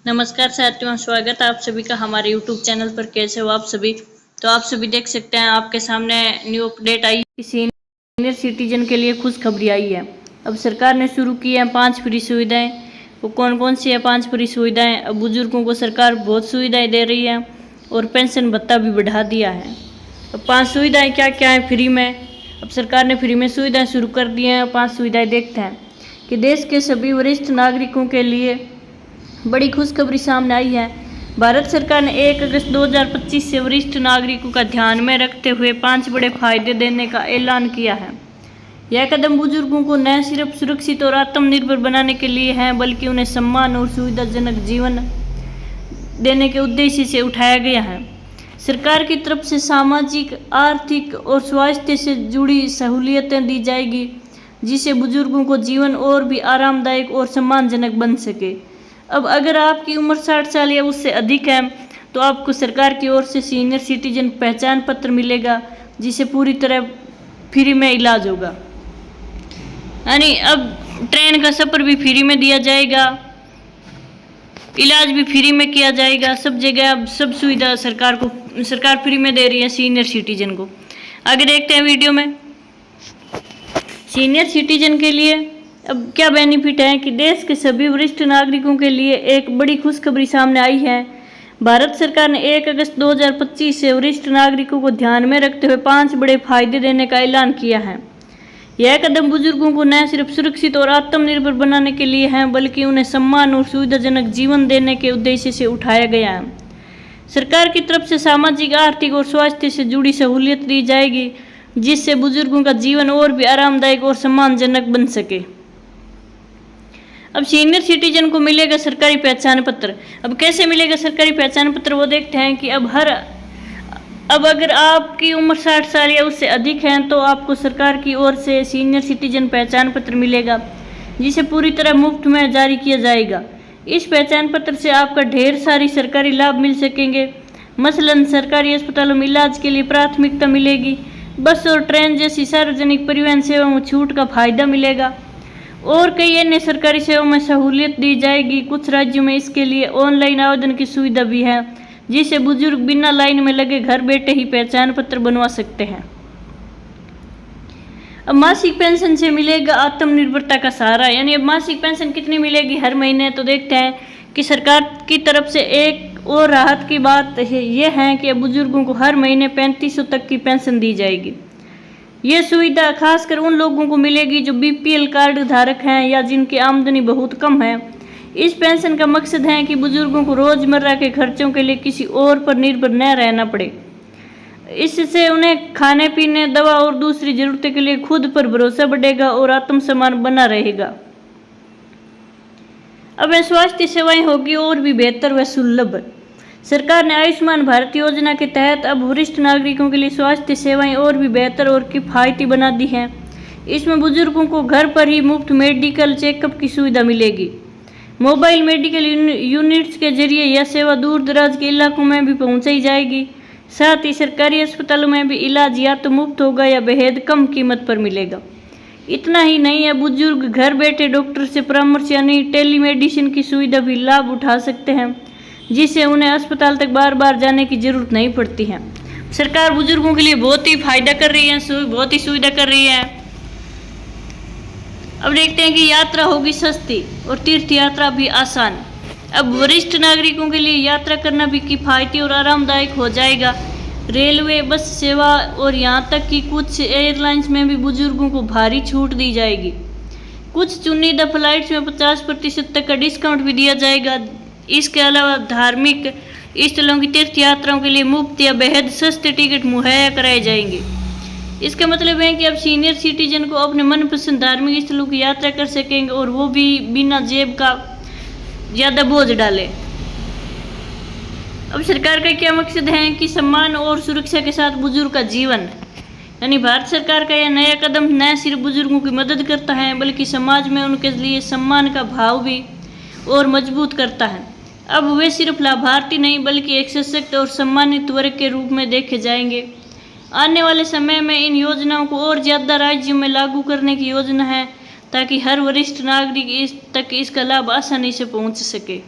नमस्कार साथियों, स्वागत है आप सभी का हमारे YouTube चैनल पर। कैसे हो आप सभी? तो आप सभी देख सकते हैं आपके सामने न्यू अपडेट आई कि सीनियर सिटीजन के लिए खुशखबरी आई है। अब सरकार ने शुरू की है 5 फ्री सुविधाएं। वो कौन कौन सी है 5 फ्री सुविधाएं? अब बुजुर्गों को सरकार बहुत सुविधाएं दे रही है और पेंशन भत्ता भी बढ़ा दिया है। अब 5 सुविधाएँ क्या क्या है फ्री में? अब सरकार ने फ्री में सुविधाएँ शुरू कर दी हैं। 5 सुविधाएँ देखते हैं कि देश के सभी वरिष्ठ नागरिकों के लिए बड़ी खुशखबरी सामने आई है। भारत सरकार ने 1 अगस्त 2025 से वरिष्ठ नागरिकों का ध्यान में रखते हुए 5 बड़े फायदे देने का ऐलान किया है। यह कदम बुजुर्गों को न सिर्फ सुरक्षित और आत्मनिर्भर बनाने के लिए है, बल्कि उन्हें सम्मान और सुविधाजनक जीवन देने के उद्देश्य से उठाया गया है। सरकार की तरफ से सामाजिक, आर्थिक और स्वास्थ्य से जुड़ी सहूलियतें दी जाएगी, जिससे बुजुर्गों को जीवन और भी आरामदायक और सम्मानजनक बन सके। अब अगर आपकी उम्र 60 साल या उससे अधिक है तो आपको सरकार की ओर से सीनियर सिटीजन पहचान पत्र मिलेगा, जिसे पूरी तरह फ्री में इलाज होगा। यानी अब ट्रेन का सफ़र भी फ्री में दिया जाएगा, इलाज भी फ्री में किया जाएगा। सब जगह अब सब सुविधा सरकार फ्री में दे रही है सीनियर सिटीजन को। आगे देखते हैं वीडियो में। सीनियर सिटीजन के लिए अब क्या बेनिफिट है कि देश के सभी वरिष्ठ नागरिकों के लिए एक बड़ी खुशखबरी सामने आई है। भारत सरकार ने 1 अगस्त 2025 से वरिष्ठ नागरिकों को ध्यान में रखते हुए 5 बड़े फायदे देने का ऐलान किया है। यह कदम बुजुर्गों को न सिर्फ सुरक्षित और आत्मनिर्भर बनाने के लिए है, बल्कि उन्हें सम्मान और सुविधाजनक जीवन देने के उद्देश्य से उठाया गया है। सरकार की तरफ से सामाजिक, आर्थिक और स्वास्थ्य से जुड़ी सहूलियत दी जाएगी, जिससे बुजुर्गों का जीवन और भी आरामदायक और सम्मानजनक बन सके। अब सीनियर सिटीजन को मिलेगा सरकारी पहचान पत्र। अब कैसे मिलेगा सरकारी पहचान पत्र वो देखते हैं कि अब अगर आपकी उम्र 60 साल या उससे अधिक है तो आपको सरकार की ओर से सीनियर सिटीजन पहचान पत्र मिलेगा, जिसे पूरी तरह मुफ्त में जारी किया जाएगा। इस पहचान पत्र से आपका ढेर सारी सरकारी लाभ मिल सकेंगे। मसलन सरकारी अस्पतालों में इलाज के लिए प्राथमिकता मिलेगी, बस और ट्रेन जैसी सार्वजनिक परिवहन सेवाओं में छूट का फायदा मिलेगा और कई अन्य सरकारी सेवाओं में सहूलियत दी जाएगी। कुछ राज्यों में इसके लिए ऑनलाइन आवेदन की सुविधा भी है, जिससे बुजुर्ग बिना लाइन में लगे घर बैठे ही पहचान पत्र बनवा सकते हैं। अब मासिक पेंशन से मिलेगा आत्मनिर्भरता का सहारा। यानी अब मासिक पेंशन कितनी मिलेगी हर महीने? तो देखते हैं कि सरकार की तरफ से एक और राहत की बात यह है कि अब बुजुर्गों को हर महीने 3500 तक की पेंशन दी जाएगी। यह सुविधा खासकर उन लोगों को मिलेगी जो BPL कार्ड धारक हैं या जिनकी आमदनी बहुत कम है। इस पेंशन का मकसद है कि बुजुर्गों को रोजमर्रा के खर्चों के लिए किसी और पर निर्भर न रहना पड़े। इससे उन्हें खाने पीने, दवा और दूसरी जरूरतें के लिए खुद पर भरोसा बढ़ेगा और आत्मसम्मान बना रहेगा। अब स्वास्थ्य सेवाएं होगी और भी बेहतर व सुलभ। सरकार ने आयुष्मान भारत योजना के तहत अब वरिष्ठ नागरिकों के लिए स्वास्थ्य सेवाएं और भी बेहतर और किफ़ायती बना दी हैं। इसमें बुजुर्गों को घर पर ही मुफ्त मेडिकल चेकअप की सुविधा मिलेगी। मोबाइल मेडिकल यूनिट्स के जरिए यह सेवा दूर दराज के इलाकों में भी पहुंचाई जाएगी। साथ ही सरकारी अस्पतालों में भी इलाज या तो मुफ्त होगा या बेहद कम कीमत पर मिलेगा। इतना ही नहीं है, बुजुर्ग घर बैठे डॉक्टर से परामर्श यानी टेलीमेडिसिन की सुविधा भी लाभ उठा सकते हैं, जिससे उन्हें अस्पताल तक बार बार जाने की जरूरत नहीं पड़ती है। सरकार बुजुर्गों के लिए बहुत ही फायदा कर रही है, बहुत ही सुविधा कर रही है। अब देखते हैं कि यात्रा होगी सस्ती और तीर्थ यात्रा भी आसान। अब वरिष्ठ नागरिकों के लिए यात्रा करना भी किफ़ायती और आरामदायक हो जाएगा। रेलवे, बस सेवा और यहाँ तक कि कुछ एयरलाइंस में भी बुजुर्गों को भारी छूट दी जाएगी। कुछ चुनिंदा फ्लाइट्स में 50% तक का डिस्काउंट भी दिया जाएगा। इसके अलावा धार्मिक स्थलों की तीर्थ यात्राओं के लिए मुफ्त या बेहद सस्ते टिकट मुहैया कराए जाएंगे। इसका मतलब है कि अब सीनियर सिटीजन को अपने मनपसंद धार्मिक स्थलों की यात्रा कर सकेंगे और वो भी बिना जेब का ज़्यादा बोझ डाले। अब सरकार का क्या मकसद है कि सम्मान और सुरक्षा के साथ बुजुर्ग का जीवन। यानी भारत सरकार का यह नया कदम न सिर्फ बुजुर्गों की मदद करता है, बल्कि समाज में उनके लिए सम्मान का भाव भी और मजबूत करता है। अब वे सिर्फ लाभार्थी नहीं, बल्कि एक सशक्त और सम्मानित वर्ग के रूप में देखे जाएंगे। आने वाले समय में इन योजनाओं को और ज़्यादा राज्यों में लागू करने की योजना है, ताकि हर वरिष्ठ नागरिक तक इसका लाभ आसानी से पहुंच सके।